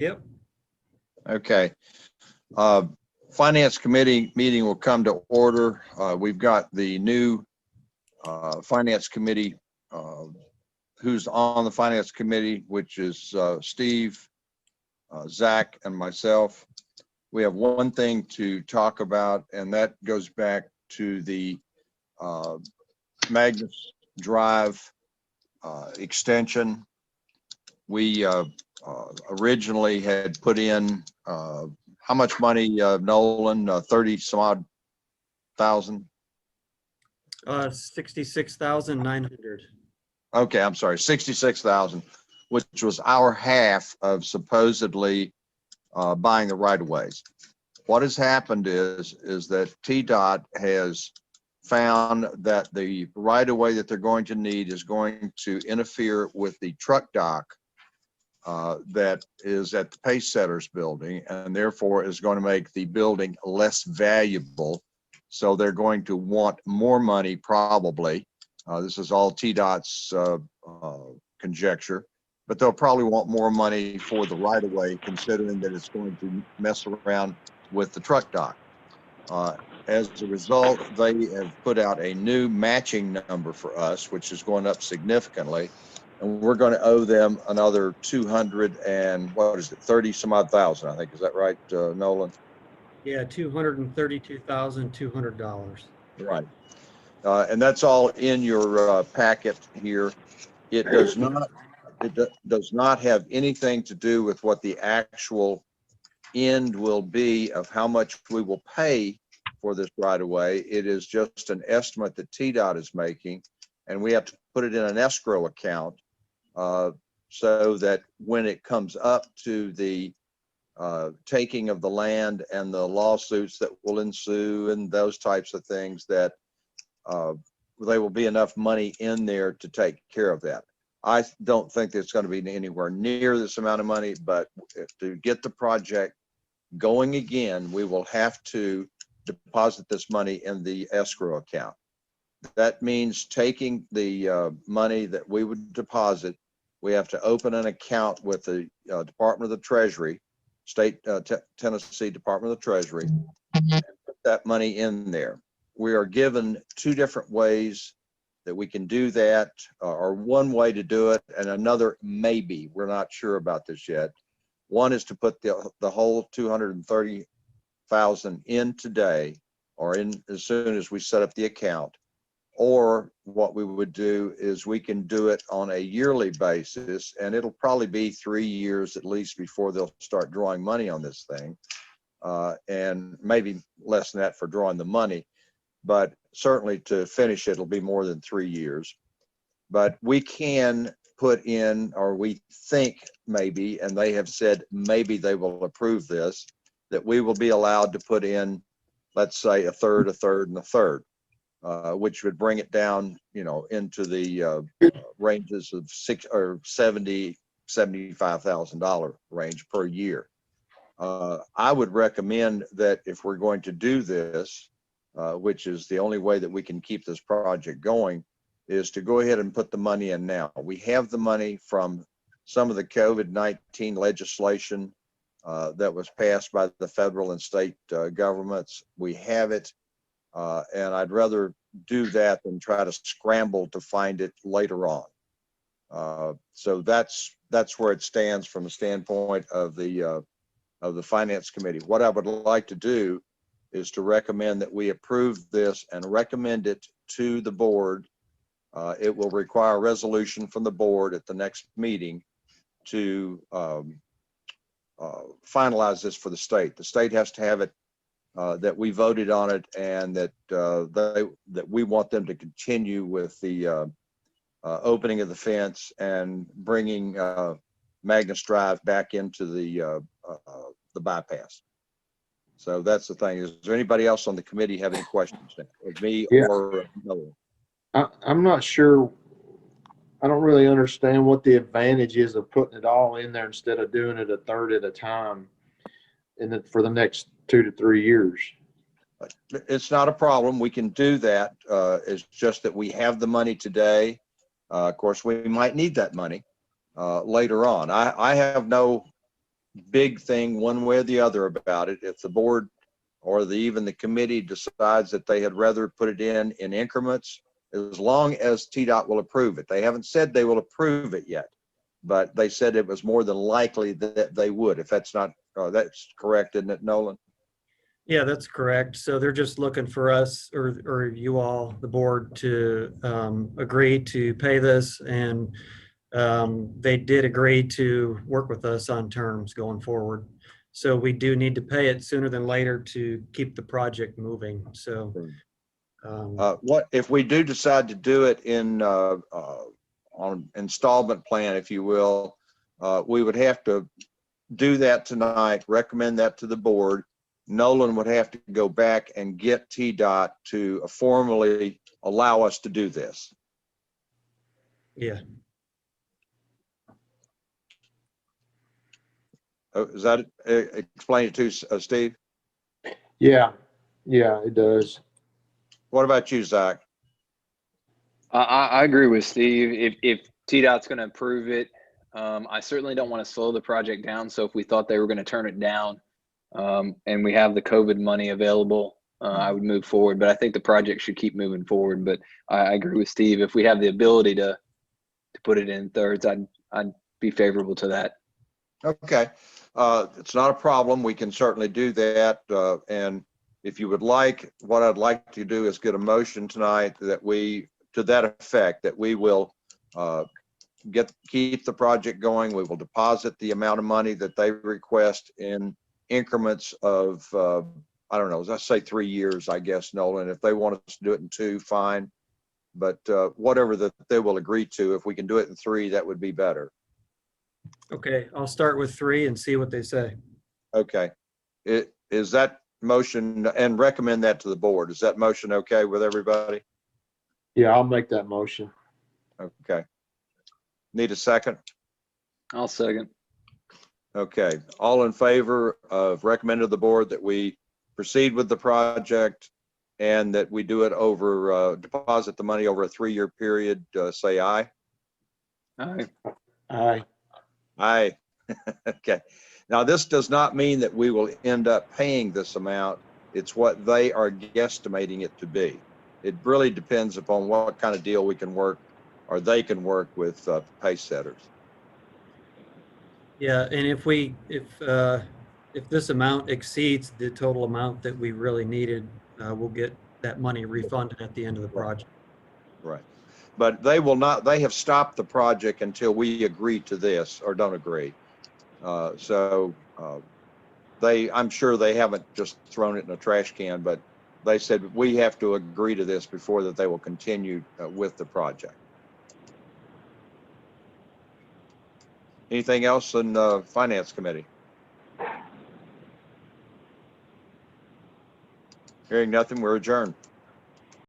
Yep. Okay. Finance Committee meeting will come to order. We've got the new Finance Committee, who's on the Finance Committee, which is Steve, Zach, and myself. We have one thing to talk about, and that goes back to the Magnus Drive extension. We originally had put in how much money, Nolan? 30 some odd thousand? 66,900. Okay, I'm sorry, 66,000, which was our half of supposedly buying the right of ways. What has happened is that TDOT has found that the right of way that they're going to need is going to interfere with the truck dock that is at the Pace Setters building, and therefore is going to make the building less valuable. So they're going to want more money probably. This is all TDOT's conjecture, but they'll probably want more money for the right of way, considering that it's going to mess around with the truck dock. As a result, they have put out a new matching number for us, which is going up significantly. And we're going to owe them another 200 and what is it, 30 some odd thousand, I think. Is that right, Nolan? Yeah, $232,200. Right. And that's all in your packet here. It does not have anything to do with what the actual end will be of how much we will pay for this right of way. It is just an estimate that TDOT is making, and we have to put it in an escrow account so that when it comes up to the taking of the land and the lawsuits that will ensue and those types of things, that there will be enough money in there to take care of that. I don't think it's going to be anywhere near this amount of money, but to get the project going again, we will have to deposit this money in the escrow account. That means taking the money that we would deposit, we have to open an account with the Department of the Treasury, Tennessee Department of the Treasury, and put that money in there. We are given two different ways that we can do that, or one way to do it, and another maybe. We're not sure about this yet. One is to put the whole 230,000 in today, or in as soon as we set up the account. Or what we would do is we can do it on a yearly basis, and it'll probably be 3 years at least before they'll start drawing money on this thing, and maybe less than that for drawing the money. But certainly to finish it, it'll be more than 3 years. But we can put in, or we think maybe, and they have said maybe they will approve this, that we will be allowed to put in, let's say, a third, and a third, which would bring it down, into the ranges of $75,000 range per year. I would recommend that if we're going to do this, which is the only way that we can keep this project going, is to go ahead and put the money in now. We have the money from some of the COVID-19 legislation that was passed by the federal and state governments. We have it, and I'd rather do that than try to scramble to find it later on. So that's where it stands from the standpoint of the Finance Committee. What I would like to do is to recommend that we approve this and recommend it to the board. It will require a resolution from the board at the next meeting to finalize this for the state. The state has to have it, that we voted on it, and that that we want them to continue with the opening of the fence and bringing Magnus Drive back into the bypass. So that's the thing. Is there anybody else on the committee have any questions of me? Yeah. Or no? I'm not sure. I don't really understand what the advantage is of putting it all in there instead of doing it a third at a time for the next 2 to 3 years. It's not a problem. We can do that. It's just that we have the money today. Of course, we might need that money later on. I have no big thing one way or the other about it. If the board or even the committee decides that they had rather put it in increments, as long as TDOT will approve it. They haven't said they will approve it yet, but they said it was more than likely that they would. If that's not, that's correct, isn't it, Nolan? Yeah, that's correct. So they're just looking for us or you all, the board, to agree to pay this. And they did agree to work with us on terms going forward. So we do need to pay it sooner than later to keep the project moving. So What if we do decide to do it in on installment plan, if you will? We would have to do that tonight, recommend that to the board. Nolan would have to go back and get TDOT to formally allow us to do this. yeah. Is that explain it to Steve? Yeah, yeah, it does. What about you, Zach? I agree with Steve. If TDOT's going to approve it, I certainly don't want to slow the project down. So if we thought they were going to turn it down, and we have the COVID money available, I would move forward. But I think the project should keep moving forward. But I agree with Steve. If we have the ability to put it in thirds, I'd be favorable to that. Okay, it's not a problem. We can certainly do that. And if you would like, what I'd like to do is get a motion tonight that we, to that effect, that we will keep the project going. We will deposit the amount of money that they request in increments of, I don't know, let's say 3 years, I guess, Nolan. If they want us to do it in 2, fine. But whatever that they will agree to, if we can do it in 3, that would be better. Okay, I'll start with 3 and see what they say. Okay. Is that motion, and recommend that to the board, is that motion okay with everybody? Yeah, I'll make that motion. Okay. Need a second? I'll second. Okay. All in favor of recommending to the board that we proceed with the project and that we do it over, deposit the money over a 3-year period, say aye. All right. Aye. Aye. Okay. Now, this does not mean that we will end up paying this amount. It's what they are guesstimating it to be. It really depends upon what kind of deal we can work, or they can work with pay setters. Yeah, and if this amount exceeds the total amount that we really needed, we'll get that money refunded at the end of the project. Right. But they will not, they have stopped the project until we agree to this or don't agree. I'm sure they haven't just thrown it in a trash can, but they said we have to agree to this before that they will continue with the project. Anything else in the Finance Committee? Hearing nothing, we're adjourned.